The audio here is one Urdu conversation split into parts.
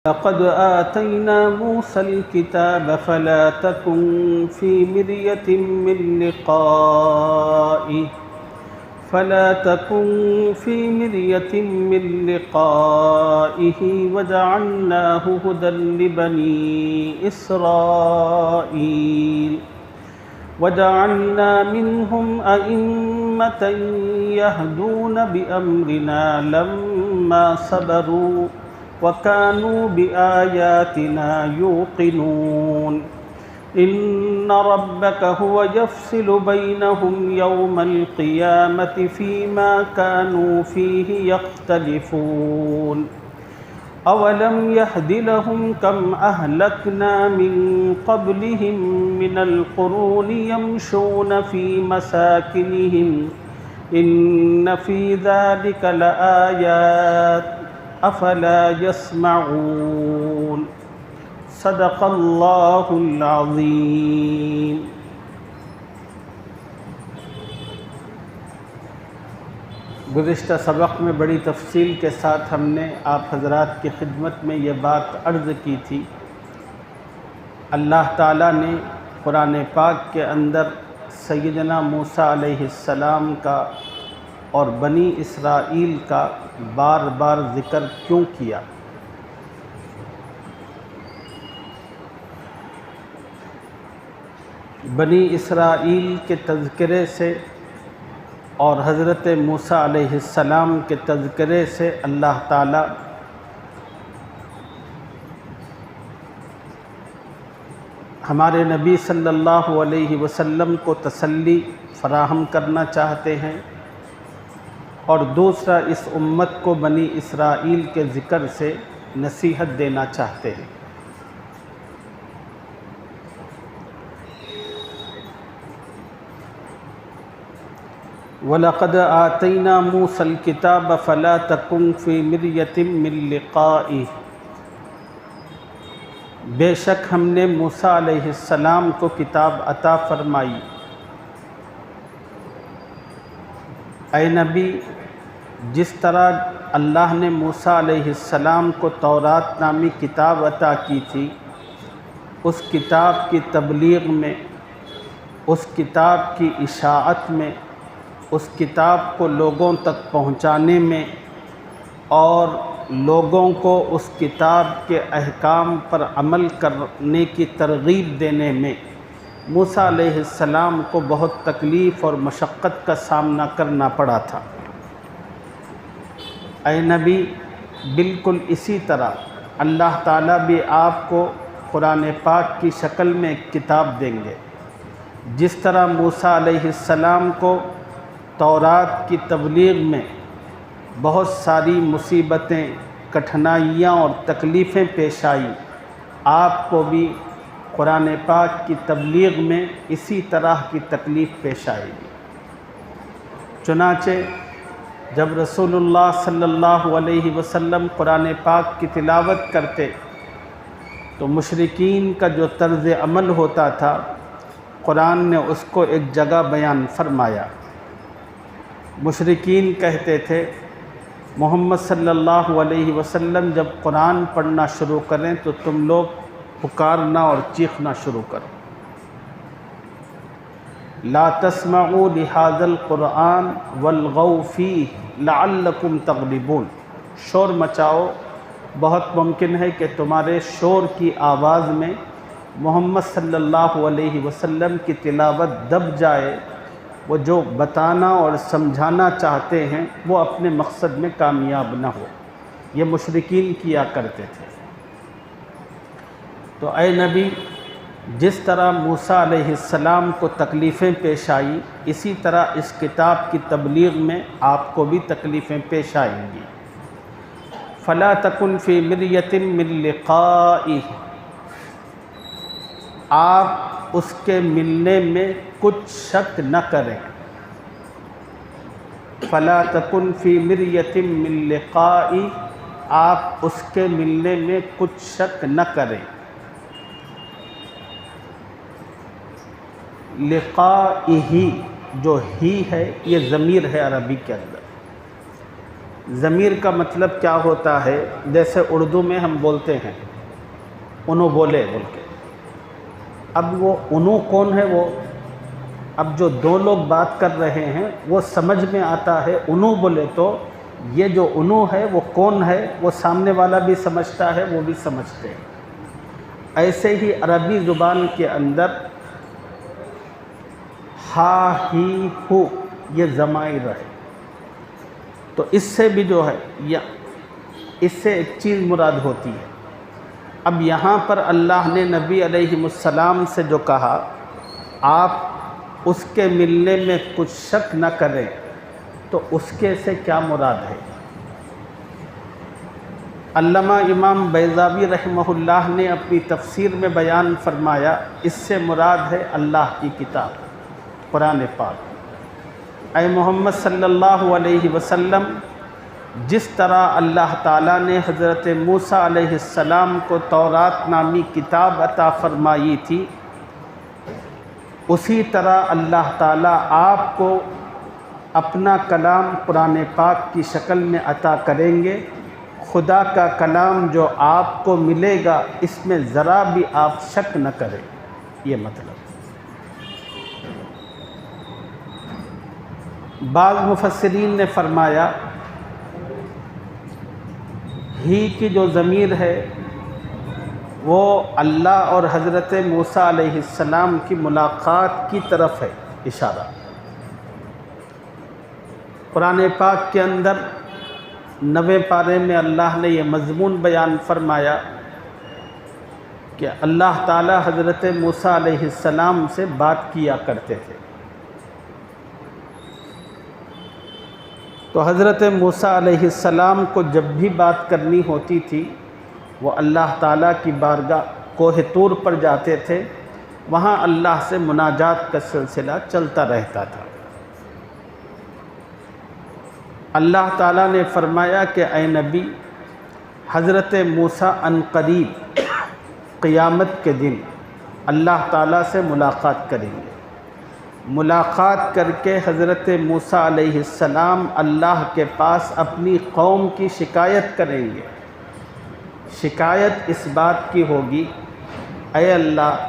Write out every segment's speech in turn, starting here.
لقد آتينا موسى الكتاب فلا تكن في مرية من لقائه وجعلناه هدى لبني إسرائيل وجعلنا منهم أئمة يهدون بأمرنا لما صبروا وكانوا بآياتنا يوقنون إن ربك هو يفصل بينهم يوم القيامة فيما كانوا فيه يختلفون أولم يهد لهم كم أهلكنا من قبلهم من القرون يمشون في مساكنهم إن في ذلك لآيات افلا يسمعون صدق اللہ العظیم۔ گزشتہ سبق میں بڑی تفصیل کے ساتھ ہم نے آپ حضرات کی خدمت میں یہ بات عرض کی تھی، اللہ تعالیٰ نے قرآن پاک کے اندر سیدنا موسیٰ علیہ السلام کا اور بنی اسرائیل کا بار بار ذکر کیوں کیا؟ بنی اسرائیل کے تذکرے سے اور حضرت موسیٰ علیہ السلام کے تذکرے سے اللہ تعالیٰ ہمارے نبی صلی اللہ علیہ وسلم کو تسلی فراہم کرنا چاہتے ہیں، اور دوسرا اس امت کو بنی اسرائیل کے ذکر سے نصیحت دینا چاہتے ہیں۔ وَلَقَدْ آتَيْنَا مُوسَى الْكِتَابَ فَلَا تَكُنْ فِي مِرْيَةٍ مِّن لِقَائِهِ، بے شک ہم نے موسیٰ علیہ السلام کو کتاب عطا فرمائی۔ اے نبی، جس طرح اللہ نے موسیٰ علیہ السلام کو تورات نامی کتاب عطا کی تھی، اس کتاب کی تبلیغ میں، اس کتاب کی اشاعت میں، اس کتاب کو لوگوں تک پہنچانے میں اور لوگوں کو اس کتاب کے احکام پر عمل کرنے کی ترغیب دینے میں موسیٰ علیہ السلام کو بہت تکلیف اور مشقت کا سامنا کرنا پڑا تھا۔ اے نبی، بالکل اسی طرح اللہ تعالیٰ بھی آپ کو قرآن پاک کی شکل میں ایک کتاب دیں گے۔ جس طرح موسیٰ علیہ السلام کو تورات کی تبلیغ میں بہت ساری مصیبتیں، کٹھنائیاں اور تکلیفیں پیش آئیں، آپ کو بھی قرآن پاک کی تبلیغ میں اسی طرح کی تکلیف پیش آئے گی۔ چنانچہ جب رسول اللہ صلی اللہ علیہ وسلم قرآن پاک کی تلاوت کرتے تو مشرکین کا جو طرز عمل ہوتا تھا، قرآن نے اس کو ایک جگہ بیان فرمایا۔ مشرکین کہتے تھے محمد صلی اللہ علیہ وسلم جب قرآن پڑھنا شروع کریں تو تم لوگ پکارنا اور چیخنا شروع کرو۔ لا تسمعوا لهذا القرآن والغوا فیہ لعلکم تغلبون، شور مچاؤ، بہت ممکن ہے کہ تمہارے شور کی آواز میں محمد صلی اللہ علیہ وسلم کی تلاوت دب جائے، وہ جو بتانا اور سمجھانا چاہتے ہیں وہ اپنے مقصد میں کامیاب نہ ہو۔ یہ مشرکین کیا کرتے تھے۔ تو اے نبی، جس طرح موسیٰ علیہ السلام کو تکلیفیں پیش آئیں، اسی طرح اس کتاب کی تبلیغ میں آپ کو بھی تکلیفیں پیش آئیں گی۔ فَلَا تَكُنْ فِي مِرْيَةٍ مِّن لِقَائِهِ، آپ اس کے ملنے میں کچھ شک نہ کریں۔ فَلَا تَكُنْ فِي مِرْيَةٍ مِّن لِقَائِهِ، آپ اس کے ملنے میں کچھ شک نہ کریں۔ لقائہ جو ہی ہے یہ ضمیر ہے عربی کے اندر، ضمیر کا مطلب کیا ہوتا ہے؟ جیسے اردو میں ہم بولتے ہیں انہوں بولے بول کے، اب وہ انہوں کون ہے؟ وہ اب جو دو لوگ بات کر رہے ہیں وہ سمجھ میں آتا ہے انہوں بولے تو یہ جو انہوں ہے وہ کون ہے، وہ سامنے والا بھی سمجھتا ہے، وہ بھی سمجھتے ہیں۔ ایسے ہی عربی زبان کے اندر ہا ہی ہو یہ ضمائر ہے، تو اس سے بھی جو ہے یا اس سے ایک چیز مراد ہوتی ہے۔ اب یہاں پر اللہ نے نبی علیہ السلام سے جو کہا آپ اس کے ملنے میں کچھ شک نہ کریں، تو اس کے سے کیا مراد ہے؟ علامہ امام بیضاوی رحمہ اللہ نے اپنی تفسیر میں بیان فرمایا اس سے مراد ہے اللہ کی کتاب قرآن پاک۔ اے محمد صلی اللہ علیہ وسلم، جس طرح اللہ تعالیٰ نے حضرت موسیٰ علیہ السلام کو تورات نامی کتاب عطا فرمائی تھی، اسی طرح اللہ تعالیٰ آپ کو اپنا کلام قرآن پاک کی شکل میں عطا کریں گے۔ خدا کا کلام جو آپ کو ملے گا اس میں ذرا بھی آپ شک نہ کریں، یہ مطلب۔ بعض مفسرین نے فرمایا ہی کی جو ضمیر ہے وہ اللہ اور حضرت موسیٰ علیہ السلام کی ملاقات کی طرف ہے اشارہ۔ قرآن پاک کے اندر 9ویں پارے میں اللہ نے یہ مضمون بیان فرمایا کہ اللہ تعالی حضرت موسیٰ علیہ السلام سے بات کیا کرتے تھے۔ تو حضرت موسیٰ علیہ السلام کو جب بھی بات کرنی ہوتی تھی وہ اللہ تعالیٰ کی بارگاہ کوہ طور پر جاتے تھے، وہاں اللہ سے مناجات کا سلسلہ چلتا رہتا تھا۔ اللہ تعالیٰ نے فرمایا کہ اے نبی، حضرت موسیٰ عنقریب قیامت کے دن اللہ تعالیٰ سے ملاقات کریں گے۔ ملاقات کر کے حضرت موسیٰ علیہ السلام اللہ کے پاس اپنی قوم کی شکایت کریں گے۔ شکایت اس بات کی ہوگی، اے اللہ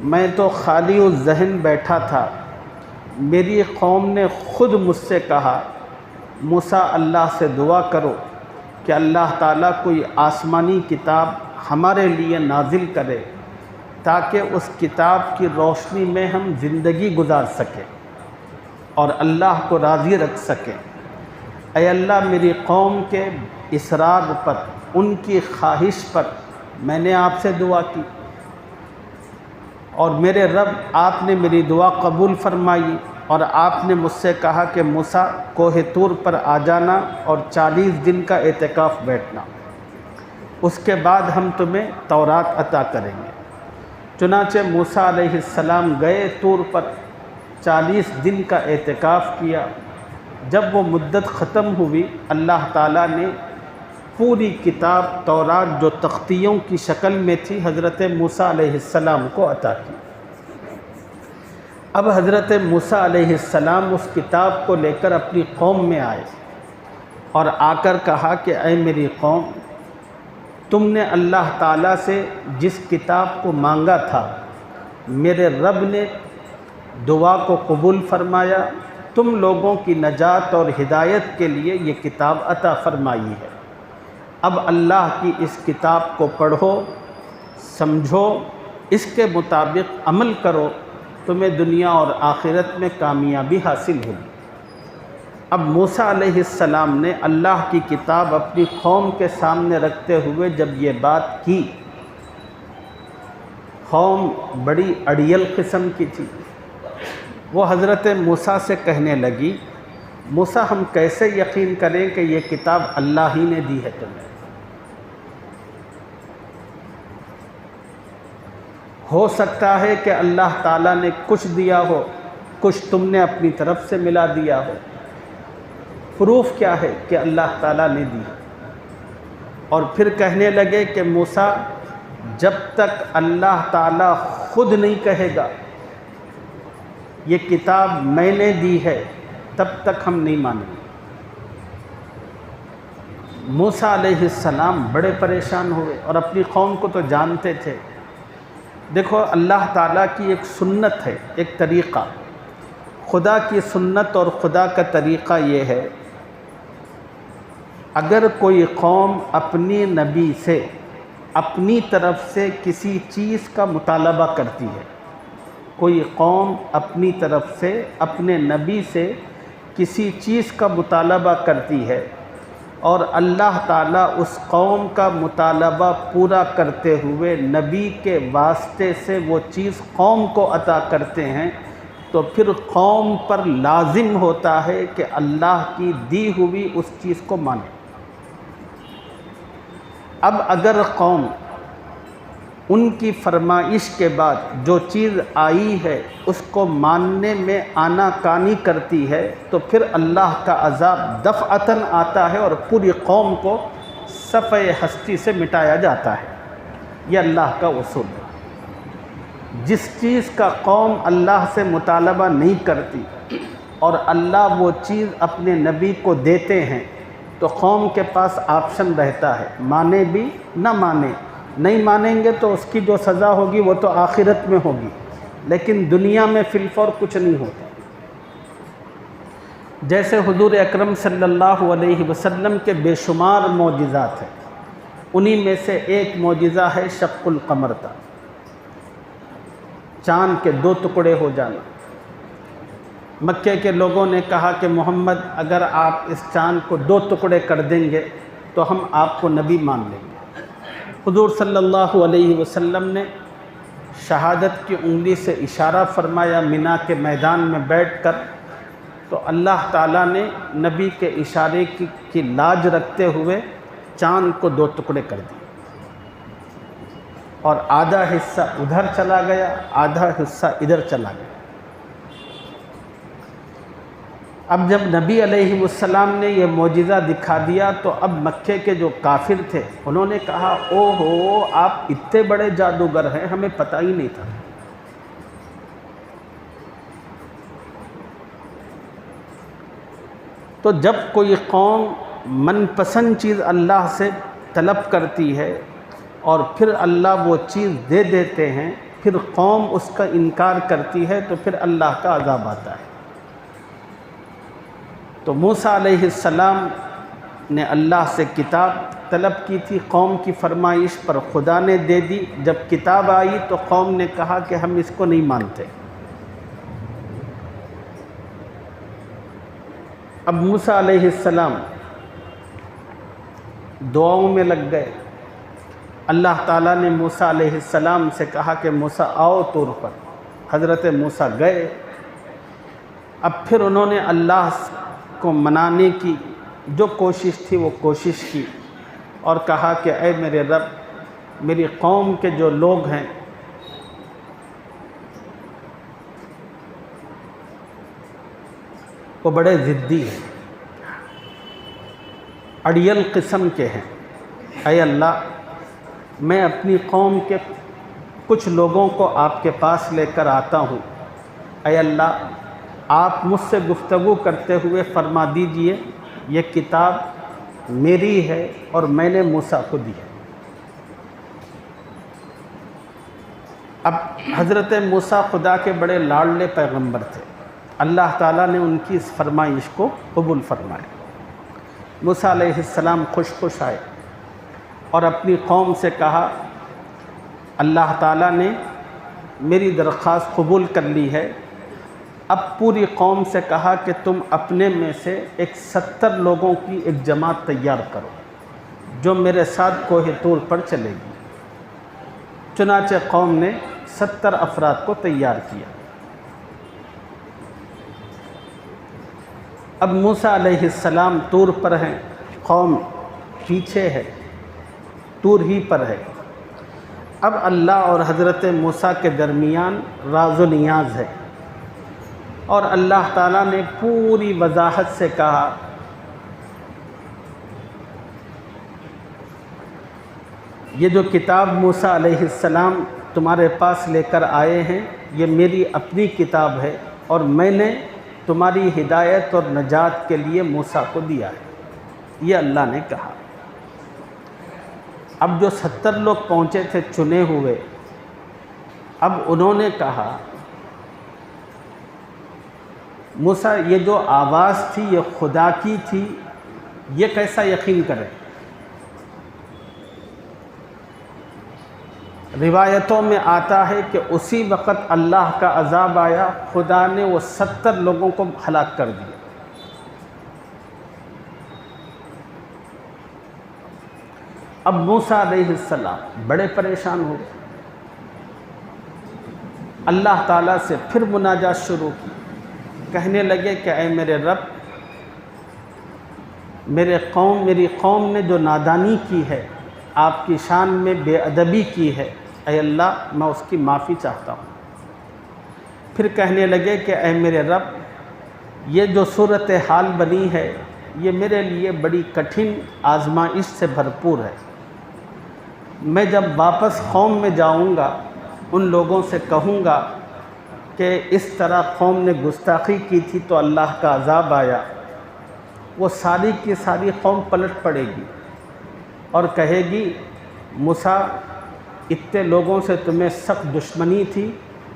میں تو خالی الذہن بیٹھا تھا، میری قوم نے خود مجھ سے کہا موسیٰ اللہ سے دعا کرو کہ اللہ تعالیٰ کوئی آسمانی کتاب ہمارے لیے نازل کرے تاکہ اس کتاب کی روشنی میں ہم زندگی گزار سکیں اور اللہ کو راضی رکھ سکیں۔ اے اللہ میری قوم کے اصرار پر، ان کی خواہش پر میں نے آپ سے دعا کی، اور میرے رب آپ نے میری دعا قبول فرمائی، اور آپ نے مجھ سے کہا کہ موسیٰ کوہ طور پر آ جانا اور 40 دن کا اعتکاف بیٹھنا، اس کے بعد ہم تمہیں تورات عطا کریں گے۔ چنانچہ موسیٰ علیہ السلام گئے طور پر، 40 دن کا اعتکاف کیا۔ جب وہ مدت ختم ہوئی، اللہ تعالیٰ نے پوری کتاب تورات جو تختیوں کی شکل میں تھی حضرت موسیٰ علیہ السلام کو عطا کی۔ اب حضرت موسیٰ علیہ السلام اس کتاب کو لے کر اپنی قوم میں آئے اور آ کر کہا کہ اے میری قوم، تم نے اللہ تعالیٰ سے جس کتاب کو مانگا تھا میرے رب نے دعا کو قبول فرمایا، تم لوگوں کی نجات اور ہدایت کے لیے یہ کتاب عطا فرمائی ہے۔ اب اللہ کی اس کتاب کو پڑھو، سمجھو، اس کے مطابق عمل کرو، تمہیں دنیا اور آخرت میں کامیابی حاصل ہوگی۔ اب موسیٰ علیہ السلام نے اللہ کی کتاب اپنی قوم کے سامنے رکھتے ہوئے جب یہ بات کی، قوم بڑی اڑیل قسم کی تھی، وہ حضرت موسیٰ سے کہنے لگی موسیٰ ہم کیسے یقین کریں کہ یہ کتاب اللہ ہی نے دی ہے تمہیں؟ ہو سکتا ہے کہ اللہ تعالیٰ نے کچھ دیا ہو، کچھ تم نے اپنی طرف سے ملا دیا ہو، پروف کیا ہے کہ اللہ تعالیٰ نے دی؟ اور پھر کہنے لگے کہ موسیٰ جب تک اللہ تعالیٰ خود نہیں کہے گا یہ کتاب میں نے دی ہے تب تک ہم نہیں مانیں گے۔ موسیٰ علیہ السلام بڑے پریشان ہوئے اور اپنی قوم کو تو جانتے تھے۔ دیکھو اللہ تعالیٰ کی ایک سنت ہے، ایک طریقہ، خدا کی سنت اور خدا کا طریقہ یہ ہے، اگر کوئی قوم اپنی نبی سے اپنی طرف سے کسی چیز کا مطالبہ کرتی ہے، کوئی قوم اپنی طرف سے اپنے نبی سے کسی چیز کا مطالبہ کرتی ہے اور اللہ تعالیٰ اس قوم کا مطالبہ پورا کرتے ہوئے نبی کے واسطے سے وہ چیز قوم کو عطا کرتے ہیں، تو پھر قوم پر لازم ہوتا ہے کہ اللہ کی دی ہوئی اس چیز کو مانے۔ اب اگر قوم ان کی فرمائش کے بعد جو چیز آئی ہے اس کو ماننے میں آناکانی کرتی ہے تو پھر اللہ کا عذاب دفعتاً آتا ہے اور پوری قوم کو صفحہ ہستی سے مٹایا جاتا ہے۔ یہ اللہ کا اصول ہے۔ جس چیز کا قوم اللہ سے مطالبہ نہیں کرتی اور اللہ وہ چیز اپنے نبی کو دیتے ہیں تو قوم کے پاس آپشن رہتا ہے، مانے بھی نہ مانے۔ نہیں مانیں گے تو اس کی جو سزا ہوگی وہ تو آخرت میں ہوگی، لیکن دنیا میں فی الفور کچھ نہیں ہوتا۔ جیسے حضور اکرم صلی اللہ علیہ وسلم کے بے شمار معجزات ہیں، انہی میں سے ایک معجزہ ہے شق القمر کا، چاند کے دو ٹکڑے ہو جانا۔ مکے کے لوگوں نے کہا کہ محمد اگر آپ اس چاند کو دو ٹکڑے کر دیں گے تو ہم آپ کو نبی مان لیں گے۔ حضور صلی اللہ علیہ وسلم نے شہادت کی انگلی سے اشارہ فرمایا منا کے میدان میں بیٹھ کر، تو اللہ تعالیٰ نے نبی کے اشارے کی لاج رکھتے ہوئے چاند کو دو ٹکڑے کر دیے اور آدھا حصہ ادھر چلا گیا، آدھا حصہ ادھر چلا گیا۔ اب جب نبی علیہ السلام نے یہ معجزہ دکھا دیا تو اب مکے کے جو کافر تھے انہوں نے کہا او ہو آپ اتنے بڑے جادوگر ہیں، ہمیں پتہ ہی نہیں تھا۔ تو جب کوئی قوم من پسند چیز اللہ سے طلب کرتی ہے اور پھر اللہ وہ چیز دے دیتے ہیں، پھر قوم اس کا انکار کرتی ہے تو پھر اللہ کا عذاب آتا ہے۔ تو موسیٰ علیہ السلام نے اللہ سے کتاب طلب کی تھی، قوم کی فرمائش پر خدا نے دے دی۔ جب کتاب آئی تو قوم نے کہا کہ ہم اس کو نہیں مانتے۔ اب موسیٰ علیہ السلام دعاؤں میں لگ گئے۔ اللہ تعالیٰ نے موسیٰ علیہ السلام سے کہا کہ موسیٰ آؤ طور پر۔ حضرت موسیٰ گئے۔ اب پھر انہوں نے اللہ کو منانے کی جو کوشش تھی وہ کوشش کی اور کہا کہ اے میرے رب، میری قوم کے جو لوگ ہیں وہ بڑے ضدی ہیں، اڑیل قسم کے ہیں۔ اے اللہ، میں اپنی قوم کے کچھ لوگوں کو آپ کے پاس لے کر آتا ہوں۔ اے اللہ، آپ مجھ سے گفتگو کرتے ہوئے فرما دیجئے یہ کتاب میری ہے اور میں نے موسیٰ کو دی ہے۔ اب حضرت موسیٰ خدا کے بڑے لاڈلے پیغمبر تھے، اللہ تعالیٰ نے ان کی اس فرمائش کو قبول فرمایا۔ موسیٰ علیہ السلام خوش آئے اور اپنی قوم سے کہا اللہ تعالیٰ نے میری درخواست قبول کر لی ہے۔ اب پوری قوم سے کہا کہ تم اپنے میں سے 70 لوگوں کی ایک جماعت تیار کرو جو میرے ساتھ کوہ طور پر چلے گی۔ چنانچہ قوم نے 70 افراد کو تیار کیا۔ اب موسیٰ علیہ السلام طور پر ہیں، قوم پیچھے ہے، طور ہی پر ہے۔ اب اللہ اور حضرت موسیٰ کے درمیان راز و نیاز ہے اور اللہ تعالیٰ نے پوری وضاحت سے کہا یہ جو کتاب موسیٰ علیہ السلام تمہارے پاس لے کر آئے ہیں یہ میری اپنی کتاب ہے اور میں نے تمہاری ہدایت اور نجات کے لیے موسیٰ کو دیا ہے، یہ اللہ نے کہا۔ اب جو 70 لوگ پہنچے تھے چنے ہوئے، اب انہوں نے کہا موسیٰ یہ جو آواز تھی یہ خدا کی تھی، یہ کیسا یقین کریں؟ روایتوں میں آتا ہے کہ اسی وقت اللہ کا عذاب آیا، خدا نے وہ 70 لوگوں کو ہلاک کر دیا۔ اب موسیٰ علیہ السلام بڑے پریشان ہو گئے، اللہ تعالیٰ سے پھر مناجات شروع کی، کہنے لگے کہ اے میرے رب، میری قوم نے جو نادانی کی ہے، آپ کی شان میں بے ادبی کی ہے، اے اللہ میں اس کی معافی چاہتا ہوں۔ پھر کہنے لگے کہ اے میرے رب، یہ جو صورتحال بنی ہے یہ میرے لیے بڑی کٹھن آزمائش سے بھرپور ہے، میں جب واپس قوم میں جاؤں گا ان لوگوں سے کہوں گا کہ اس طرح قوم نے گستاخی کی تھی تو اللہ کا عذاب آیا، وہ ساری کی ساری قوم پلٹ پڑے گی اور کہے گی موسیٰ اتنے لوگوں سے تمہیں سخت دشمنی تھی،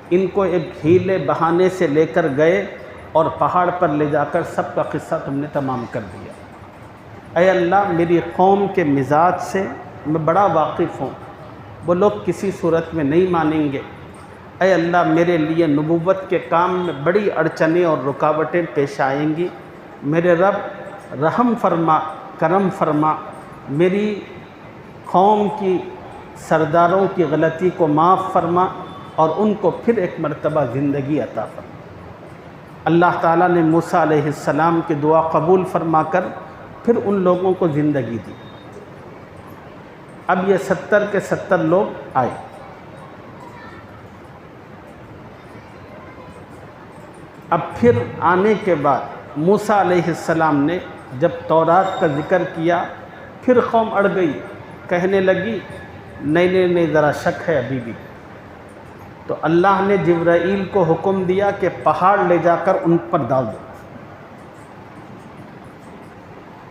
ان کو ایک ہیلے بہانے سے لے کر گئے اور پہاڑ پر لے جا کر سب کا قصہ تم نے تمام کر دیا۔ اے اللہ میری قوم کے مزاج سے میں بڑا واقف ہوں، وہ لوگ کسی صورت میں نہیں مانیں گے، اے اللہ میرے لیے نبوت کے کام میں بڑی اڑچنیں اور رکاوٹیں پیش آئیں گی، میرے رب رحم فرما، کرم فرما، میری قوم کی سرداروں کی غلطی کو معاف فرما اور ان کو پھر ایک مرتبہ زندگی عطا فرما۔ اللہ تعالیٰ نے موسیٰ علیہ السلام کی دعا قبول فرما کر پھر ان لوگوں کو زندگی دی۔ اب یہ 70 کے 70 لوگ آئے۔ اب پھر آنے کے بعد موسیٰ علیہ السلام نے جب تورات کا ذکر کیا، پھر قوم اڑ گئی، کہنے لگی نہیں ذرا شک ہے ابھی بھی۔ تو اللہ نے جبرائیل کو حکم دیا کہ پہاڑ لے جا کر ان پر ڈال دو۔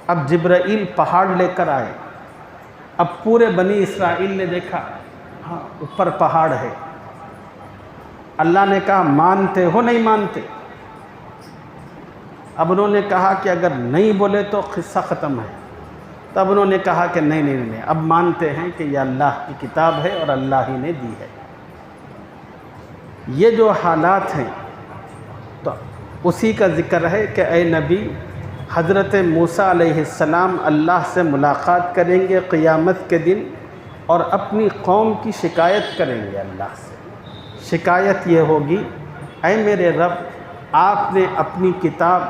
اب جبرائیل پہاڑ لے کر آئے، اب پورے بنی اسرائیل نے دیکھا ہاں اوپر پہاڑ ہے۔ اللہ نے کہا مانتے ہو نہیں مانتے؟ اب انہوں نے کہا کہ اگر نہیں بولے تو قصہ ختم ہے۔ تب انہوں نے کہا کہ نہیں اب مانتے ہیں کہ یہ اللہ کی کتاب ہے اور اللہ ہی نے دی ہے۔ یہ جو حالات ہیں تو اسی کا ذکر ہے کہ اے نبی، حضرت موسیٰ علیہ السلام اللہ سے ملاقات کریں گے قیامت کے دن اور اپنی قوم کی شکایت کریں گے اللہ سے۔ شکایت یہ ہوگی اے میرے رب، آپ نے اپنی کتاب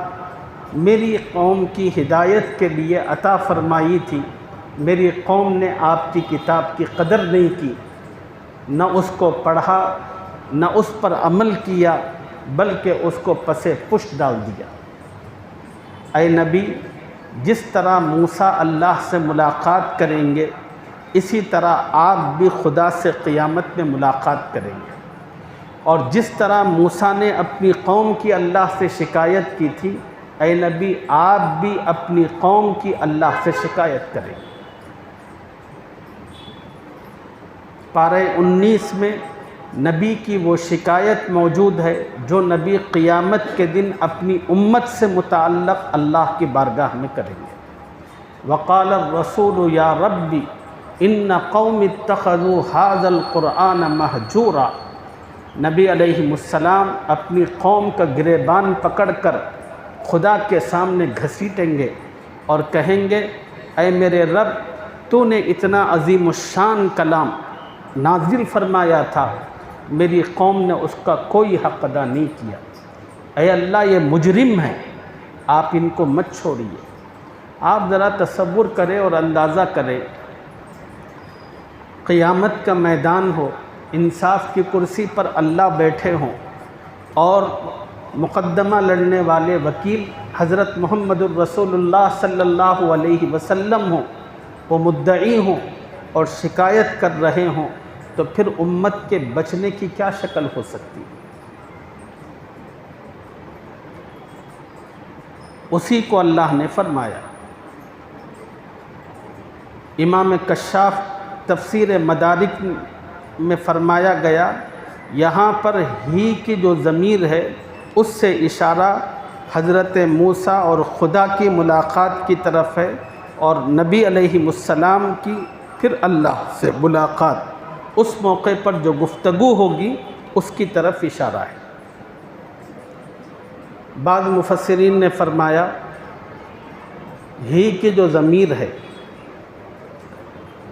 میری قوم کی ہدایت کے لیے عطا فرمائی تھی، میری قوم نے آپ کی کتاب کی قدر نہیں کی، نہ اس کو پڑھا نہ اس پر عمل کیا، بلکہ اس کو پس پشت ڈال دیا۔ اے نبی، جس طرح موسیٰ اللہ سے ملاقات کریں گے اسی طرح آپ بھی خدا سے قیامت میں ملاقات کریں گے، اور جس طرح موسیٰ نے اپنی قوم کی اللہ سے شکایت کی تھی، اے نبی آپ بھی اپنی قوم کی اللہ سے شکایت کریں گے۔ پارہ 19 میں نبی کی وہ شکایت موجود ہے جو نبی قیامت کے دن اپنی امت سے متعلق اللہ کی بارگاہ میں کریں گے۔ وقال الرسول یا ربی ان قوم اتخذوا هذا القرآن مہجورا، نبی علیہ السلام اپنی قوم کا گریبان پکڑ کر خدا کے سامنے گھسیٹیں گے اور کہیں گے اے میرے رب، تو نے اتنا عظیم الشان کلام نازل فرمایا تھا، میری قوم نے اس کا کوئی حق ادا نہیں کیا، اے اللہ یہ مجرم ہیں، آپ ان کو مت چھوڑیے۔ آپ ذرا تصور کریں اور اندازہ کریں، قیامت کا میدان ہو، انصاف کی کرسی پر اللہ بیٹھے ہوں اور مقدمہ لڑنے والے وکیل حضرت محمد الرسول اللہ صلی اللہ علیہ وسلم ہوں، وہ مدعی ہوں اور شکایت کر رہے ہوں، تو پھر امت کے بچنے کی کیا شکل ہو سکتی؟ اسی کو اللہ نے فرمایا۔ امام کشاف تفسیر مدارک میں فرمایا گیا یہاں پر ہی کی جو ضمیر ہے اس سے اشارہ حضرت موسیٰ اور خدا کی ملاقات کی طرف ہے، اور نبی علیہ السلام کی پھر اللہ سے ملاقات، اس موقع پر جو گفتگو ہوگی اس کی طرف اشارہ ہے۔ بعض مفسرین نے فرمایا ہی کی جو ضمیر ہے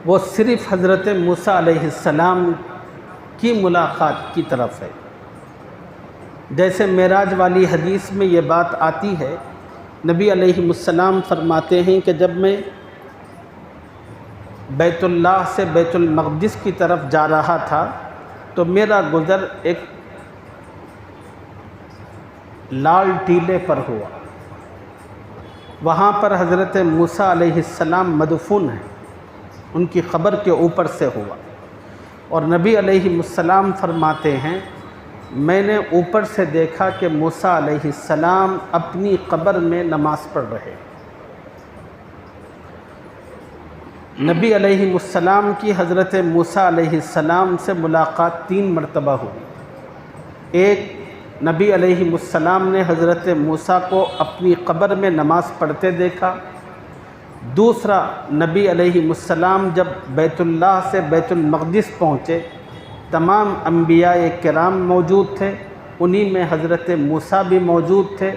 وہ صرف حضرت موسیٰ علیہ السلام کی ملاقات کی طرف ہے۔ جیسے معراج والی حدیث میں یہ بات آتی ہے، نبی علیہ السلام فرماتے ہیں کہ جب میں بیت اللہ سے بیت المقدس کی طرف جا رہا تھا تو میرا گزر ایک لال ٹیلے پر ہوا، وہاں پر حضرت موسیٰ علیہ السلام مدفون ہیں، ان کی قبر کے اوپر سے ہوا، اور نبی علیہ السلام فرماتے ہیں میں نے اوپر سے دیکھا کہ موسیٰ علیہ السلام اپنی قبر میں نماز پڑھ رہے۔ نبی علیہ السلام کی حضرت موسیٰ علیہ السلام سے ملاقات 3 مرتبہ ہوئی۔ ایک، نبی علیہ السلام نے حضرت موسیٰ کو اپنی قبر میں نماز پڑھتے دیکھا۔ دوسرا، نبی علیہ السلام جب بیت اللہ سے بیت المقدس پہنچے، تمام انبیاء کرام موجود تھے، انہی میں حضرت موسیٰ بھی موجود تھے،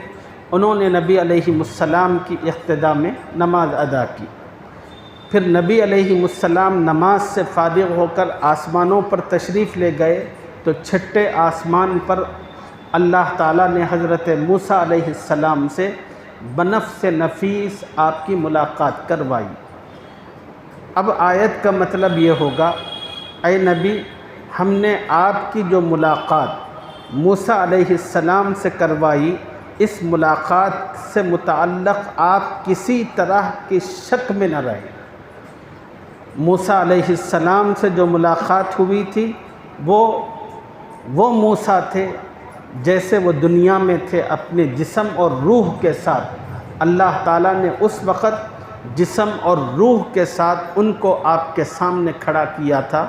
انہوں نے نبی علیہ السلام کی اقتداء میں نماز ادا کی۔ پھر نبی علیہ السلام نماز سے فارغ ہو کر آسمانوں پر تشریف لے گئے تو چھٹے آسمان پر اللہ تعالیٰ نے حضرت موسیٰ علیہ السلام سے بنفس نفیس آپ کی ملاقات کروائی۔ اب آیت کا مطلب یہ ہوگا، اے نبی، ہم نے آپ کی جو ملاقات موسیٰ علیہ السلام سے کروائی، اس ملاقات سے متعلق آپ کسی طرح کی شک میں نہ رہیں۔ موسیٰ علیہ السلام سے جو ملاقات ہوئی تھی وہ موسیٰ تھے جیسے وہ دنیا میں تھے، اپنے جسم اور روح کے ساتھ۔ اللہ تعالیٰ نے اس وقت جسم اور روح کے ساتھ ان کو آپ کے سامنے کھڑا کیا تھا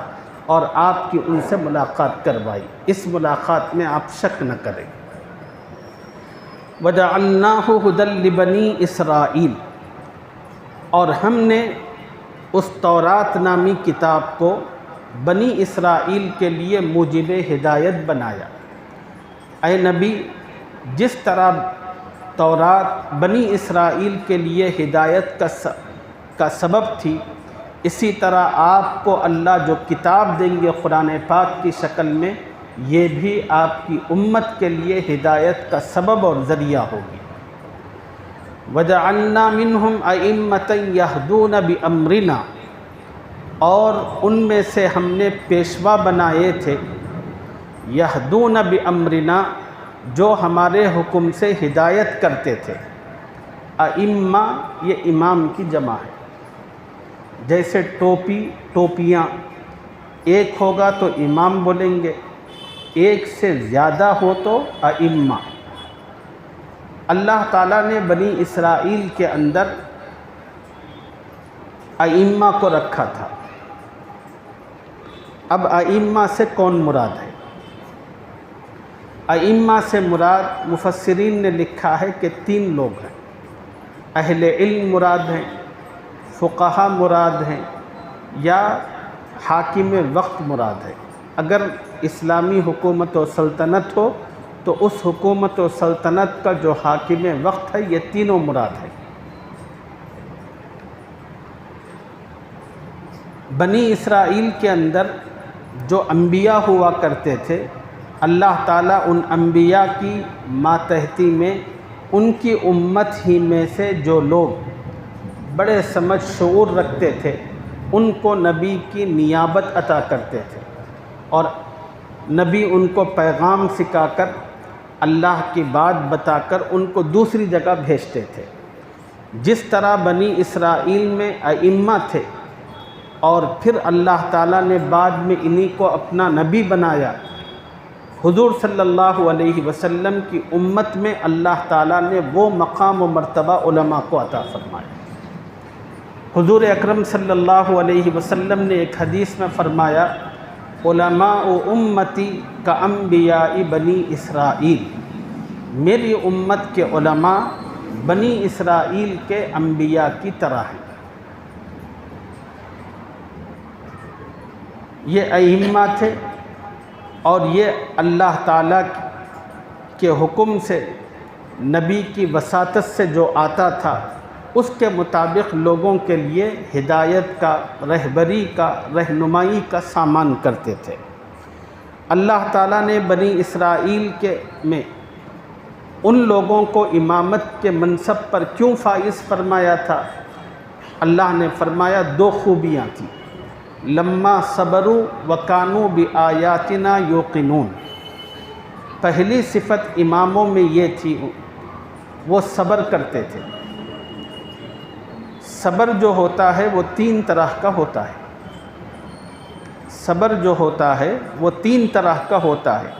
اور آپ کی ان سے ملاقات کروائی۔ اس ملاقات میں آپ شک نہ کریں۔ وَجَعَلْنَاهُ هُدًى لِبَنِي إِسْرَائِيلَ، اور ہم نے اس تورات نامی کتاب کو بنی اسرائیل کے لیے موجب ہدایت بنایا۔ اے نبی، جس طرح تورات بنی اسرائیل کے لیے ہدایت کا سبب تھی، اسی طرح آپ کو اللہ جو کتاب دیں گے قرآن پاک کی شکل میں، یہ بھی آپ کی امت کے لیے ہدایت کا سبب اور ذریعہ ہوگی۔ وَجَعَلْنَا مِنْهُمْ أَئِمَّةً يَهْدُونَ بِأَمْرِنَا، اور ان میں سے ہم نے پیشوا بنائے تھے، یہدون بامرنا، جو ہمارے حکم سے ہدایت کرتے تھے۔ ائمہ یہ امام کی جمع ہے، جیسے ٹوپیاں، ایک ہوگا تو امام بولیں گے، ایک سے زیادہ ہو تو ائمہ۔ اللہ تعالیٰ نے بنی اسرائیل کے اندر ائمہ کو رکھا تھا۔ اب ائمہ سے کون مراد ہے؟ ائمہ سے مراد مفسرین نے لکھا ہے کہ 3 لوگ ہیں۔ اہل علم مراد ہیں، فقہا مراد ہیں، یا حاکم وقت مراد ہے۔ اگر اسلامی حکومت و سلطنت ہو تو اس حکومت و سلطنت کا جو حاکم وقت ہے، یہ تینوں مراد ہے۔ بنی اسرائیل کے اندر جو انبیاء ہوا کرتے تھے، اللہ تعالیٰ ان انبیاء کی ماتحتی میں ان کی امت ہی میں سے جو لوگ بڑے سمجھ شعور رکھتے تھے، ان کو نبی کی نیابت عطا کرتے تھے، اور نبی ان کو پیغام سکھا کر، اللہ کی بات بتا کر ان کو دوسری جگہ بھیجتے تھے۔ جس طرح بنی اسرائیل میں ائمہ تھے، اور پھر اللہ تعالیٰ نے بعد میں انہی کو اپنا نبی بنایا، حضور صلی اللہ علیہ وسلم کی امت میں اللہ تعالیٰ نے وہ مقام و مرتبہ علماء کو عطا فرمایا۔ حضور اکرم صلی اللہ علیہ وسلم نے ایک حدیث میں فرمایا علماء امتی کا انبیاء بنی اسرائیل، میری امت کے علماء بنی اسرائیل کے انبیاء کی طرح ہیں۔ یہ ائمہ تھے اور یہ اللہ تعالیٰ کے حکم سے نبی کی وساطت سے جو آتا تھا اس کے مطابق لوگوں کے لیے ہدایت کا، رہبری کا، رہنمائی کا سامان کرتے تھے۔ اللہ تعالیٰ نے بنی اسرائیل میں ان لوگوں کو امامت کے منصب پر کیوں فائز فرمایا تھا؟ اللہ نے فرمایا دو خوبیاں تھیں، لما صبروا وکانوا بآیاتنا یوقنون۔ پہلی صفت اماموں میں یہ تھی، وہ صبر کرتے تھے۔ صبر جو ہوتا ہے وہ تین طرح کا ہوتا ہے۔ صبر جو ہوتا ہے وہ تین طرح کا ہوتا ہے۔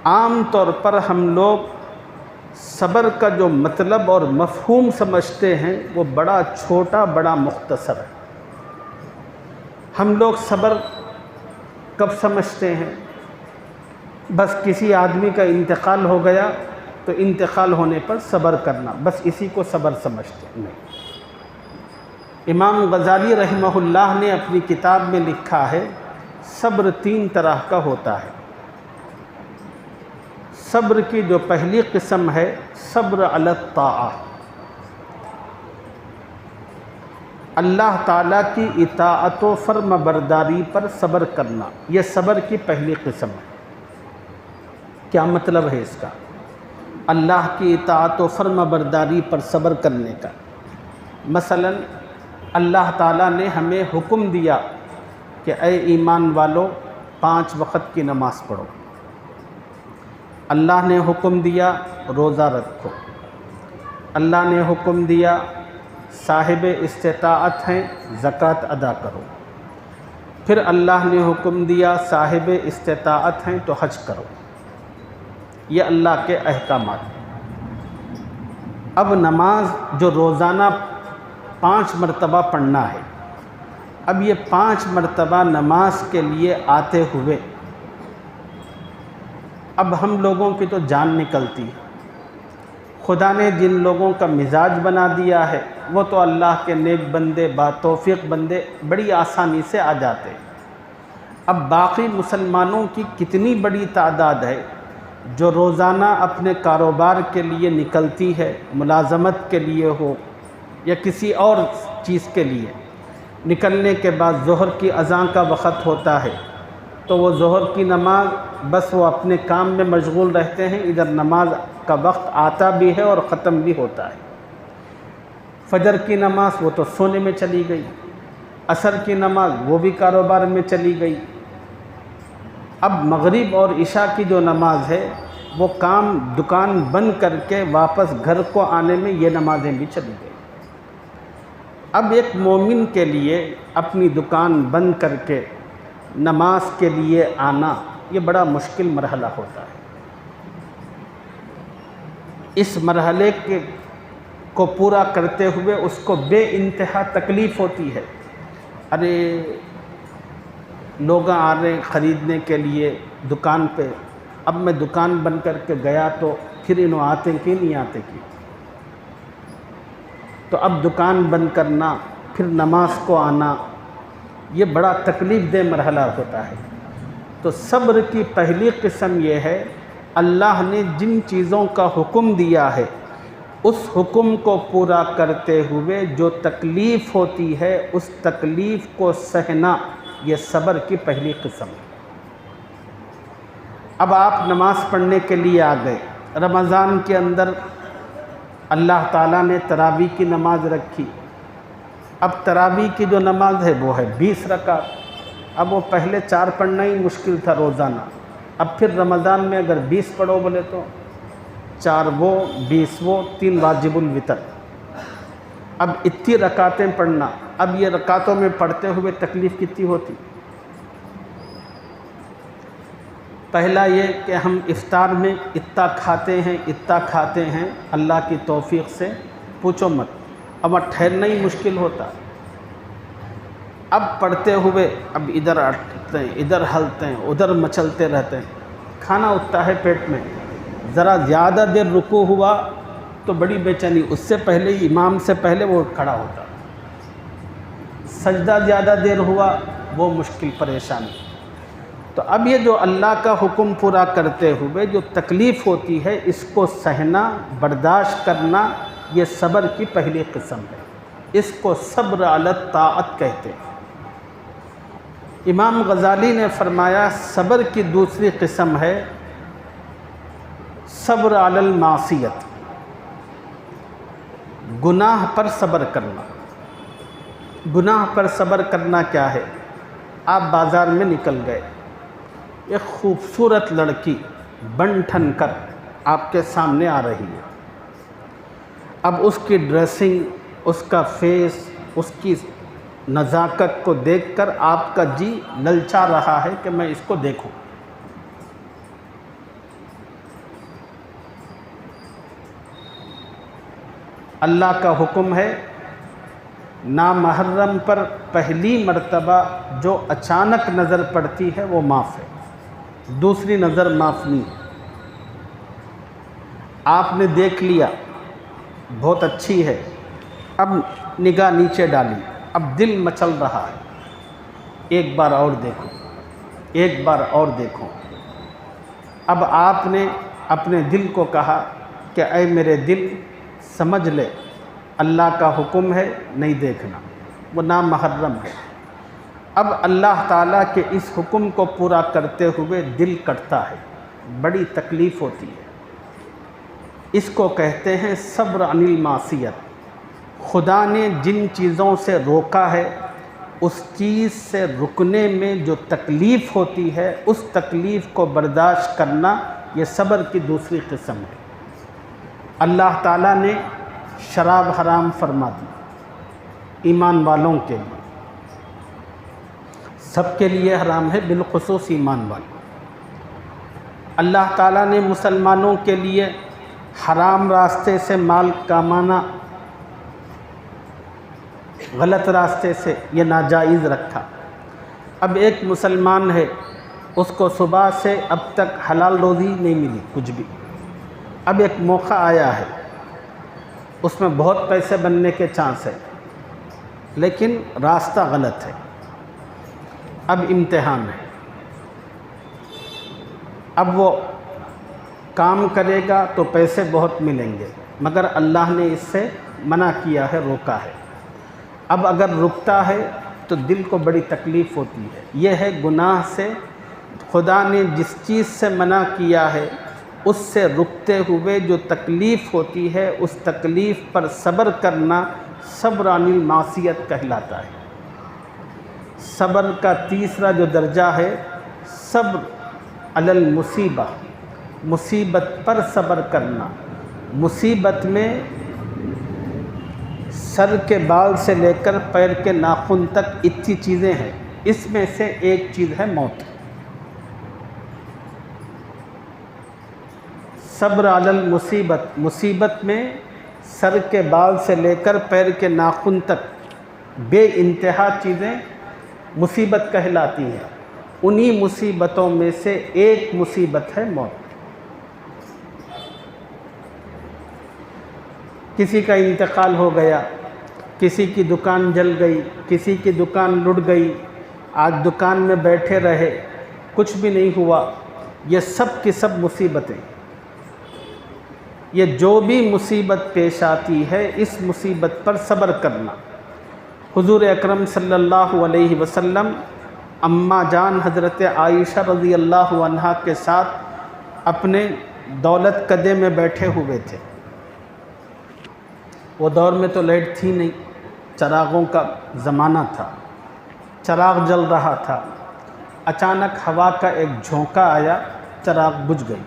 عام طور پر ہم لوگ صبر کا جو مطلب اور مفہوم سمجھتے ہیں وہ بڑا چھوٹا، بڑا مختصر ہے۔ ہم لوگ صبر کب سمجھتے ہیں؟ بس کسی آدمی کا انتقال ہو گیا تو انتقال ہونے پر صبر کرنا، بس اسی کو صبر سمجھتے ہیں۔ نہیں، امام غزالی رحمہ اللہ نے اپنی کتاب میں لکھا ہے صبر تین طرح کا ہوتا ہے۔ صبر کی جو پہلی قسم ہے صبر علی الطاعہ، اللہ تعالیٰ کی اطاعت و فرما برداری پر صبر کرنا، یہ صبر کی پہلی قسم ہے۔ کیا مطلب ہے اس کا؟ اللہ کی اطاعت و فرما برداری پر صبر کرنے کا۔ مثلا اللہ تعالیٰ نے ہمیں حکم دیا کہ اے ایمان والو 5 وقت کی نماز پڑھو۔ اللہ نے حکم دیا روزہ رکھو۔ اللہ نے حکم دیا صاحب استطاعت ہیں زکوٰۃ ادا کرو۔ پھر اللہ نے حکم دیا صاحب استطاعت ہیں تو حج کرو۔ یہ اللہ کے احکامات ہیں۔ اب نماز جو روزانہ 5 مرتبہ پڑھنا ہے، اب یہ 5 مرتبہ نماز کے لیے آتے ہوئے اب ہم لوگوں کی تو جان نکلتی ہے۔ خدا نے جن لوگوں کا مزاج بنا دیا ہے وہ تو اللہ کے نیک بندے، باتوفیق بندے بڑی آسانی سے آ جاتے ہیں۔ اب باقی مسلمانوں کی کتنی بڑی تعداد ہے جو روزانہ اپنے کاروبار کے لیے نکلتی ہے، ملازمت کے لیے ہو یا کسی اور چیز کے لیے، نکلنے کے بعد ظہر کی اذان کا وقت ہوتا ہے تو وہ ظہر کی نماز بس وہ اپنے کام میں مشغول رہتے ہیں، ادھر نماز کا وقت آتا بھی ہے اور ختم بھی ہوتا ہے۔ فجر کی نماز وہ تو سونے میں چلی گئی، عصر کی نماز وہ بھی کاروبار میں چلی گئی۔ اب مغرب اور عشاء کی جو نماز ہے وہ کام دکان بند کر کے واپس گھر کو آنے میں یہ نمازیں بھی چلی گئی۔ اب ایک مومن کے لیے اپنی دکان بند کر کے نماز کے لیے آنا یہ بڑا مشکل مرحلہ ہوتا ہے۔ اس مرحلے کو پورا کرتے ہوئے اس کو بے انتہا تکلیف ہوتی ہے۔ ارے لوگ آ رہے ہیں خریدنے کے لیے دکان پہ، اب میں دکان بند کر کے گیا تو پھر انہوں آتے کہ نہیں آتے کی، تو اب دکان بند کرنا پھر نماز کو آنا یہ بڑا تکلیف دہ مرحلہ ہوتا ہے۔ تو صبر کی پہلی قسم یہ ہے اللہ نے جن چیزوں کا حکم دیا ہے اس حکم کو پورا کرتے ہوئے جو تکلیف ہوتی ہے اس تکلیف کو سہنا، یہ صبر کی پہلی قسم ہے۔ اب آپ نماز پڑھنے کے لیے آ گئے، رمضان کے اندر اللہ تعالیٰ نے تراویح کی نماز رکھی۔ اب تراویح کی جو نماز ہے وہ ہے 20 رکعت۔ اب وہ پہلے 4 پڑھنا ہی مشکل تھا روزانہ، اب پھر رمضان میں اگر 20 پڑھو بولے تو 4 وہ 20 وہ 3 واجب الوتر۔ اب اتنی رکعتیں پڑھنا، اب یہ رکعتوں میں پڑھتے ہوئے تکلیف کتنی ہوتی؟ پہلا یہ کہ ہم افطار میں اتنا کھاتے ہیں اللہ کی توفیق سے پوچھو مت، اب ٹھہرنا ہی مشکل ہوتا۔ اب پڑھتے ہوئے اب ادھر اٹھتے ہیں، ادھر ہلتے ہیں، ادھر مچلتے رہتے ہیں، کھانا اٹھتا ہے پیٹ میں، ذرا زیادہ دیر رکوع ہوا تو بڑی بے چینی، اس سے پہلے امام سے پہلے وہ کھڑا ہوتا، سجدہ زیادہ دیر ہوا وہ مشکل پریشانی۔ تو اب یہ جو اللہ کا حکم پورا کرتے ہوئے جو تکلیف ہوتی ہے، اس کو سہنا، برداشت کرنا، یہ صبر کی پہلی قسم ہے، اس کو صبر علی الطاعت کہتے ہیں۔ امام غزالی نے فرمایا صبر کی دوسری قسم ہے صبر علی المعصیت، گناہ پر صبر کرنا۔ گناہ پر صبر کرنا کیا ہے؟ آپ بازار میں نکل گئے، ایک خوبصورت لڑکی بن ٹھن کر آپ کے سامنے آ رہی ہے، اب اس کی ڈریسنگ، اس کا فیس، اس کی نزاکت کو دیکھ کر آپ کا جی للچا رہا ہے کہ میں اس کو دیکھوں۔ اللہ کا حکم ہے نامحرم پر پہلی مرتبہ جو اچانک نظر پڑتی ہے وہ معاف ہے، دوسری نظر معاف نہیں ہے۔ آپ نے دیکھ لیا بہت اچھی ہے، اب نگاہ نیچے ڈالی، اب دل مچل رہا ہے، ایک بار اور دیکھو، ایک بار اور دیکھو۔ اب آپ نے اپنے دل کو کہا کہ اے میرے دل سمجھ لے اللہ کا حکم ہے نہیں دیکھنا، وہ نامحرم ہے۔ اب اللہ تعالیٰ کے اس حکم کو پورا کرتے ہوئے دل کٹتا ہے، بڑی تکلیف ہوتی ہے، اس کو کہتے ہیں صبر عن المعصیت۔ خدا نے جن چیزوں سے روکا ہے اس چیز سے رکنے میں جو تکلیف ہوتی ہے، اس تکلیف کو برداشت کرنا، یہ صبر کی دوسری قسم ہے۔ اللہ تعالیٰ نے شراب حرام فرما دی ایمان والوں کے لیے، سب کے لیے حرام ہے، بالخصوص ایمان والوں۔ اللہ تعالیٰ نے مسلمانوں کے لیے حرام راستے سے مال کمانا، غلط راستے سے، یہ ناجائز رکھا۔ اب ایک مسلمان ہے، اس کو صبح سے اب تک حلال روزی نہیں ملی کچھ بھی، اب ایک موقع آیا ہے، اس میں بہت پیسے بننے کے چانس ہے، لیکن راستہ غلط ہے، اب امتحان ہے، اب وہ کام کرے گا تو پیسے بہت ملیں گے، مگر اللہ نے اس سے منع کیا ہے، روکا ہے۔ اب اگر رکتا ہے تو دل کو بڑی تکلیف ہوتی ہے، یہ ہے گناہ سے خدا نے جس چیز سے منع کیا ہے اس سے رکتے ہوئے جو تکلیف ہوتی ہے، اس تکلیف پر صبر کرنا صبر عن المعصیت کہلاتا ہے۔ صبر کا تیسرا جو درجہ ہے صبر علی المصیبہ، مصیبت پر صبر کرنا۔ مصیبت میں سر کے بال سے لے کر پیر کے ناخن تک اتنی چیزیں ہیں، اس میں سے ایک چیز ہے موت۔ صبر علی المصیبت، مصیبت میں سر کے بال سے لے کر پیر کے ناخن تک بے انتہا چیزیں مصیبت کہلاتی ہیں، انہی مصیبتوں میں سے ایک مصیبت ہے موت۔ کسی کا انتقال ہو گیا، کسی کی دکان جل گئی، کسی کی دکان لٹ گئی، آج دکان میں بیٹھے رہے، کچھ بھی نہیں ہوا، یہ سب کی سب مصیبتیں۔ یہ جو بھی مصیبت پیش آتی ہے اس مصیبت پر صبر کرنا۔ حضور اکرم صلی اللہ علیہ وسلم اماں جان حضرت عائشہ رضی اللہ عنہا کے ساتھ اپنے دولت کدے میں بیٹھے ہوئے تھے۔ وہ دور میں تو لائٹ تھی نہیں، چراغوں کا زمانہ تھا، چراغ جل رہا تھا، اچانک ہوا کا ایک جھونکا آیا، چراغ بجھ گئی۔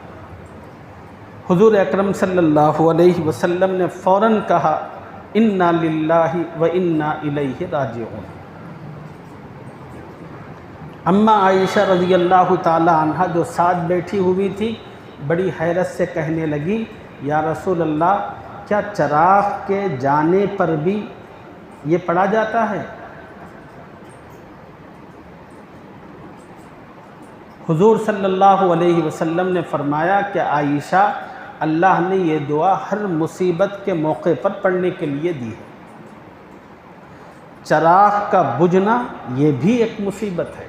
حضور اکرم صلی اللہ علیہ وسلم نے فوراً کہا انا للہ و انا الیہ راجعون۔ اماں عائشہ رضی اللہ تعالی عنہا جو ساتھ بیٹھی ہوئی تھی، بڑی حیرت سے کہنے لگی یا رسول اللہ، کیا چراغ کے جانے پر بھی یہ پڑھا جاتا ہے؟ حضور صلی اللہ علیہ وسلم نے فرمایا کہ عائشہ، اللہ نے یہ دعا ہر مصیبت کے موقع پر پڑھنے کے لیے دی ہے۔ چراغ کا بجھنا یہ بھی ایک مصیبت ہے۔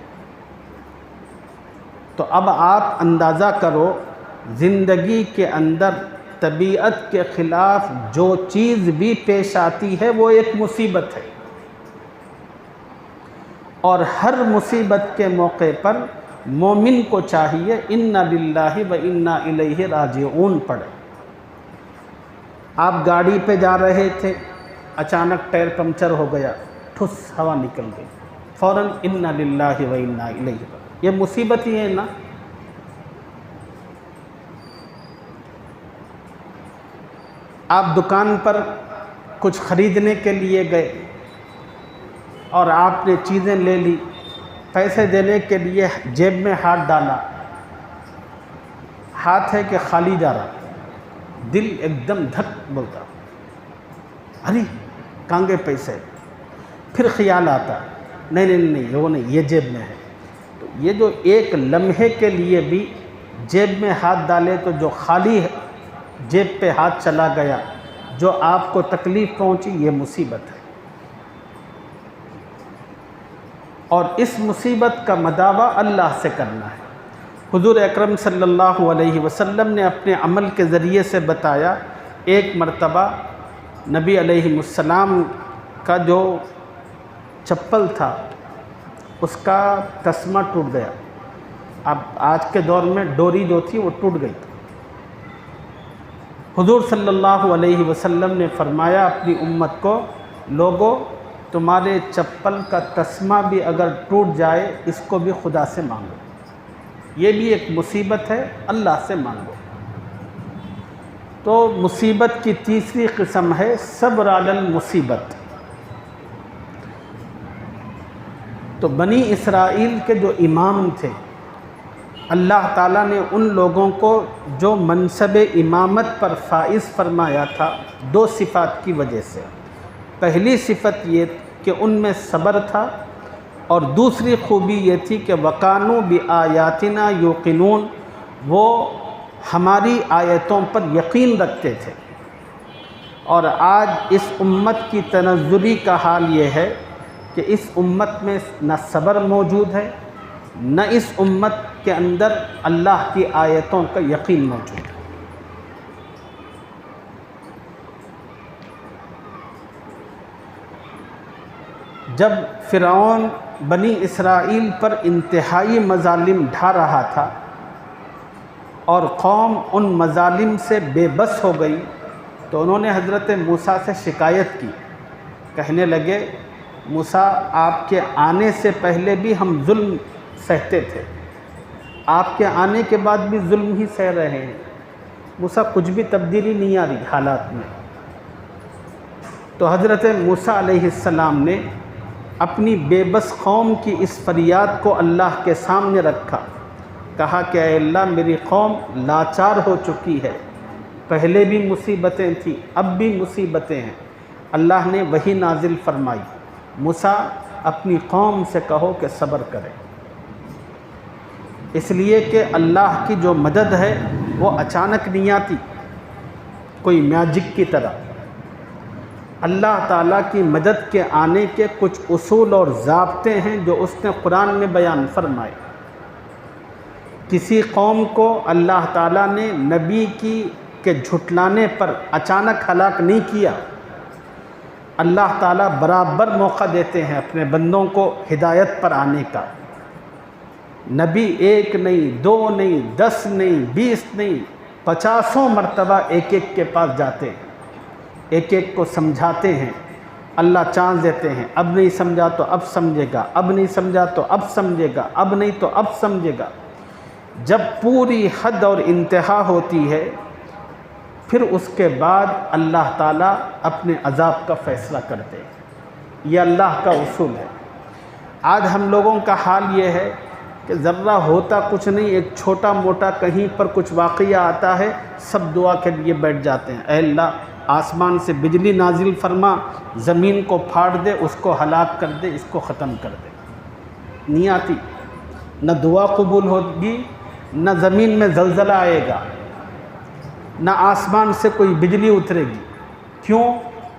تو اب آپ اندازہ کرو، زندگی کے اندر طبیعت کے خلاف جو چیز بھی پیش آتی ہے وہ ایک مصیبت ہے، اور ہر مصیبت کے موقع پر مومن کو چاہیے اِنَّا لِلَّهِ وَإِنَّا إِلَيْهِ راجعون پڑھے۔ آپ گاڑی پہ جا رہے تھے، اچانک ٹائر پنکچر ہو گیا، ٹھس ہوا نکل گئی، فوراً اِنَّا لِلَّهِ وَإِنَّا إِلَيْهِ، یہ مصیبت ہی ہے نا۔ آپ دکان پر کچھ خریدنے کے لیے گئے اور آپ نے چیزیں لے لی، پیسے دینے کے لیے جیب میں ہاتھ ڈالا، ہاتھ ہے کہ خالی جا رہا، دل ایک دم دھک بولتا، ارے کہاں گئے پیسے؟ پھر خیال آتا، نہیں وہ نہیں، یہ جیب میں ہے۔ تو یہ جو ایک لمحے کے لیے بھی جیب میں ہاتھ ڈالے تو جو خالی جیب پہ ہاتھ چلا گیا، جو آپ کو تکلیف پہنچی، یہ مصیبت ہے۔ اور اس مصیبت کا مداوع اللہ سے کرنا ہے۔ حضور اکرم صلی اللہ علیہ وسلم نے اپنے عمل کے ذریعے سے بتایا، ایک مرتبہ نبی علیہ السلام کا جو چپل تھا اس کا تسمہ ٹوٹ گیا۔ اب آج کے دور میں ڈوری جو تھی وہ ٹوٹ گئی۔ حضور صلی اللہ علیہ وسلم نے فرمایا اپنی امت کو، لوگو تمہارے چپل کا تسمہ بھی اگر ٹوٹ جائے، اس کو بھی خدا سے مانگو، یہ بھی ایک مصیبت ہے، اللہ سے مانگو۔ تو مصیبت کی تیسری قسم ہے صبر علی المصیبت۔ تو بنی اسرائیل کے جو امام تھے، اللہ تعالیٰ نے ان لوگوں کو جو منصب امامت پر فائز فرمایا تھا دو صفات کی وجہ سے۔ پہلی صفت یہ کہ ان میں صبر تھا، اور دوسری خوبی یہ تھی کہ وَقَانُوا بِآیَاتِنَا یُوقِنُونَ، وہ ہماری آیتوں پر یقین رکھتے تھے۔ اور آج اس امت کی تنزلی کا حال یہ ہے کہ اس امت میں نہ صبر موجود ہے، نہ اس امت کے اندر اللہ کی آیتوں کا یقین موجود ہے۔ جب فرعون بنی اسرائیل پر انتہائی مظالم ڈھا رہا تھا اور قوم ان مظالم سے بے بس ہو گئی، تو انہوں نے حضرت موسیٰ سے شکایت کی، کہنے لگے موسیٰ، آپ کے آنے سے پہلے بھی ہم ظلم سہتے تھے، آپ کے آنے کے بعد بھی ظلم ہی سہ رہے ہیں۔ موسیٰ کچھ بھی تبدیلی نہیں آ رہی حالات میں۔ تو حضرت موسیٰ علیہ السلام نے اپنی بے بس قوم کی اس فریاد کو اللہ کے سامنے رکھا، کہا کہ اے اللہ، میری قوم لاچار ہو چکی ہے، پہلے بھی مصیبتیں تھیں، اب بھی مصیبتیں ہیں۔ اللہ نے وحی نازل فرمائی، موسیٰ اپنی قوم سے کہو کہ صبر کرے، اس لیے کہ اللہ کی جو مدد ہے وہ اچانک نہیں آتی کوئی میجک کی طرح۔ اللہ تعالیٰ کی مدد کے آنے کے کچھ اصول اور ضابطے ہیں جو اس نے قرآن میں بیان فرمائے۔ کسی قوم کو اللہ تعالیٰ نے نبی کے جھٹلانے پر اچانک ہلاک نہیں کیا، اللہ تعالیٰ برابر موقع دیتے ہیں اپنے بندوں کو ہدایت پر آنے کا۔ نبی ایک نہیں، دو نہیں، 10 نہیں، 20 نہیں، 50 مرتبہ ایک ایک کے پاس جاتے ہیں، ایک ایک کو سمجھاتے ہیں، اللہ چانس دیتے ہیں، اب نہیں سمجھا تو اب سمجھے گا، اب نہیں سمجھا تو اب سمجھے گا، اب نہیں تو اب سمجھے گا۔ جب پوری حد اور انتہا ہوتی ہے، پھر اس کے بعد اللہ تعالیٰ اپنے عذاب کا فیصلہ کرتے ہیں۔ یہ اللہ کا اصول ہے۔ آج ہم لوگوں کا حال یہ ہے کہ ذرہ ہوتا کچھ نہیں، ایک چھوٹا موٹا کہیں پر کچھ واقعہ آتا ہے، سب دعا کے لیے بیٹھ جاتے ہیں، اے اللہ آسمان سے بجلی نازل فرما، زمین کو پھاڑ دے، اس کو ہلاک کر دے، اس کو ختم کر دے۔ نہیں آتی۔ نہ دعا قبول ہوگی، نہ زمین میں زلزلہ آئے گا، نہ آسمان سے کوئی بجلی اترے گی۔ کیوں؟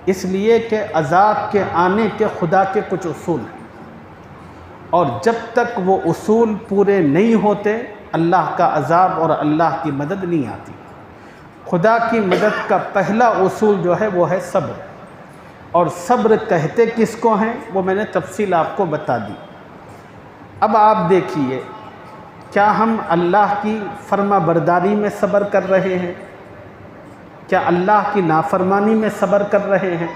اس لیے کہ عذاب کے آنے کے خدا کے کچھ اصول ہیں، اور جب تک وہ اصول پورے نہیں ہوتے اللہ کا عذاب اور اللہ کی مدد نہیں آتی۔ خدا کی مدد کا پہلا اصول جو ہے وہ ہے صبر، اور صبر کہتے کس کو ہیں وہ میں نے تفصیل آپ کو بتا دی۔ اب آپ دیکھیے، کیا ہم اللہ کی فرما برداری میں صبر کر رہے ہیں؟ کیا اللہ کی نافرمانی میں صبر کر رہے ہیں؟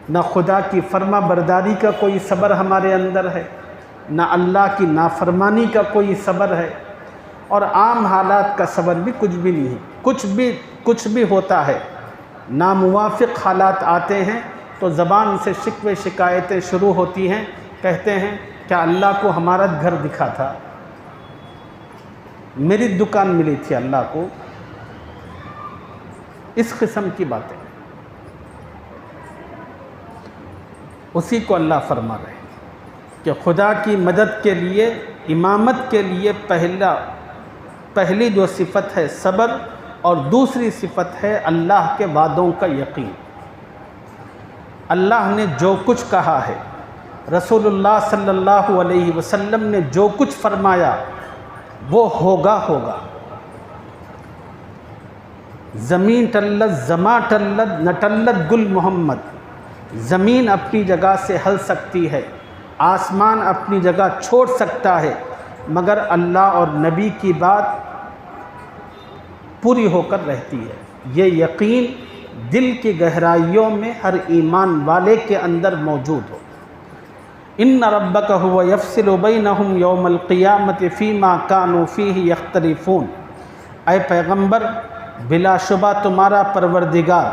نہ خدا کی فرما برداری کا کوئی صبر ہمارے اندر ہے، نہ اللہ کی نافرمانی کا کوئی صبر ہے، اور عام حالات کا صبر بھی کچھ بھی نہیں ہے۔ کچھ بھی ہوتا ہے، ناموافق حالات آتے ہیں تو زبان سے شکوے شکایتیں شروع ہوتی ہیں، کہتے ہیں کیا اللہ کو ہمارا گھر دکھا تھا، میری دکان ملی تھی اللہ کو، اس قسم کی باتیں۔ اسی کو اللہ فرما رہے ہیں کہ خدا کی مدد کے لیے، امامت کے لیے پہلی جو صفت ہے صبر، اور دوسری صفت ہے اللہ کے وعدوں کا یقین۔ اللہ نے جو کچھ کہا ہے، رسول اللہ صلی اللہ علیہ وسلم نے جو کچھ فرمایا وہ ہوگا۔ زمین ٹلت، زماں ٹلت، نہ ٹلت گل محمد۔ زمین اپنی جگہ سے ہل سکتی ہے، آسمان اپنی جگہ چھوڑ سکتا ہے، مگر اللہ اور نبی کی بات پوری ہو کر رہتی ہے۔ یہ یقین دل کی گہرائیوں میں ہر ایمان والے کے اندر موجود ہو۔ ان ربک هو یفصل بینہم یوم القیامت فیما کانوا فیہ یختلفون۔ اے پیغمبر، بلا شبہ تمہارا پروردگار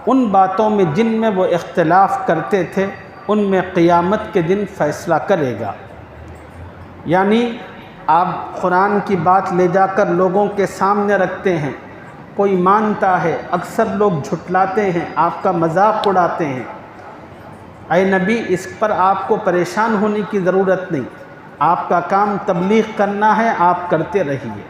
ان باتوں میں جن میں وہ اختلاف کرتے تھے ان میں قیامت کے دن فیصلہ کرے گا۔ یعنی آپ قرآن کی بات لے جا کر لوگوں کے سامنے رکھتے ہیں، کوئی مانتا ہے، اکثر لوگ جھٹلاتے ہیں، آپ کا مذاق اڑاتے ہیں۔ اے نبی، اس پر آپ کو پریشان ہونے کی ضرورت نہیں، آپ کا کام تبلیغ کرنا ہے، آپ کرتے رہیے۔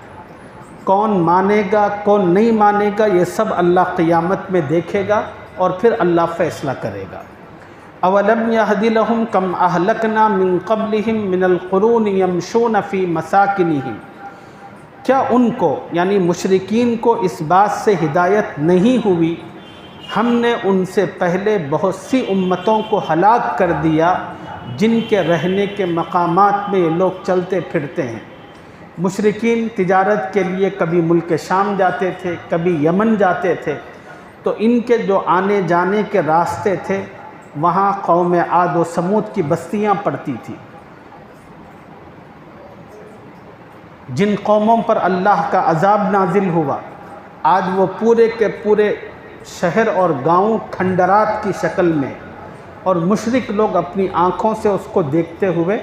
کون مانے گا کون نہیں مانے گا یہ سب اللہ قیامت میں دیکھے گا، اور پھر اللہ فیصلہ کرے گا۔ اولم یہد لہم کم اہلکنا من قبلہم من القرون یمشون فی مساکنہم۔ کیا ان کو یعنی مشرکین کو اس بات سے ہدایت نہیں ہوئی ہم نے ان سے پہلے بہت سی امتوں کو ہلاک کر دیا جن کے رہنے کے مقامات میں یہ لوگ چلتے پھرتے ہیں۔ مشرکین تجارت کے لیے کبھی ملک شام جاتے تھے، کبھی یمن جاتے تھے، تو ان کے جو آنے جانے کے راستے تھے وہاں قوم عاد و سمود کی بستیاں پڑتی تھیں۔ جن قوموں پر اللہ کا عذاب نازل ہوا، آج وہ پورے کے پورے شہر اور گاؤں کھنڈرات کی شکل میں، اور مشرک لوگ اپنی آنکھوں سے اس کو دیکھتے ہوئے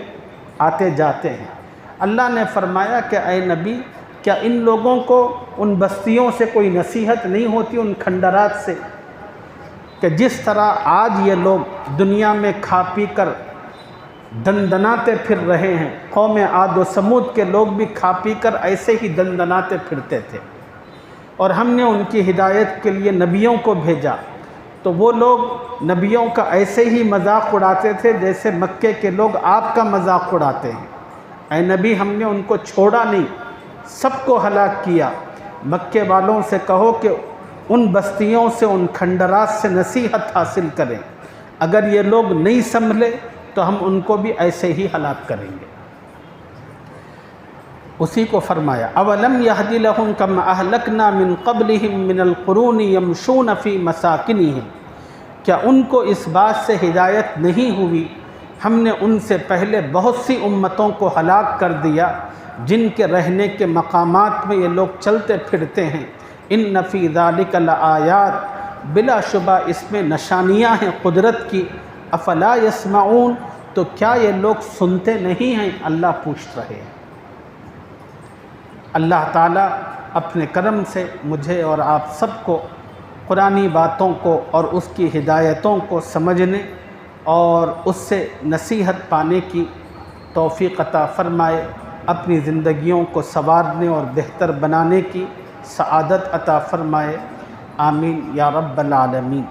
آتے جاتے ہیں۔ اللہ نے فرمایا کہ اے نبی، کیا ان لوگوں کو ان بستیوں سے کوئی نصیحت نہیں ہوتی، ان کھنڈرات سے، کہ جس طرح آج یہ لوگ دنیا میں کھا پی کر دندناتے پھر رہے ہیں، قوم عاد و سمود کے لوگ بھی کھا پی کر ایسے ہی دندناتے پھرتے تھے، اور ہم نے ان کی ہدایت کے لیے نبیوں کو بھیجا، تو وہ لوگ نبیوں کا ایسے ہی مذاق اڑاتے تھے جیسے مکے کے لوگ آپ کا مذاق اڑاتے ہیں۔ اے نبی، ہم نے ان کو چھوڑا نہیں، سب کو ہلاک کیا۔ مکے والوں سے کہو کہ ان بستیوں سے، ان کھنڈرات سے نصیحت حاصل کریں، اگر یہ لوگ نہیں سنبھلے تو ہم ان کو بھی ایسے ہی ہلاک کریں گے۔ اسی کو فرمایا اولم یہد لہم کم اہلکنا من قبلہم من القرون یمشون فی مساکنہم۔ کیا ان کو اس بات سے ہدایت نہیں ہوئی ہم نے ان سے پہلے بہت سی امتوں کو ہلاک کر دیا جن کے رہنے کے مقامات میں یہ لوگ چلتے پھرتے ہیں۔ ان فی ذالک لآیات، بلا شبہ اس میں نشانیاں ہیں قدرت کی۔ افلا یسمعون، تو کیا یہ لوگ سنتے نہیں ہیں؟ اللہ پوچھ رہے ہیں۔ اللہ تعالیٰ اپنے کرم سے مجھے اور آپ سب کو قرآنی باتوں کو اور اس کی ہدایتوں کو سمجھنے اور اس سے نصیحت پانے کی توفیق عطا فرمائے، اپنی زندگیوں کو سنوارنے اور بہتر بنانے کی سعادت عطا فرمائے، آمین یا رب العالمین۔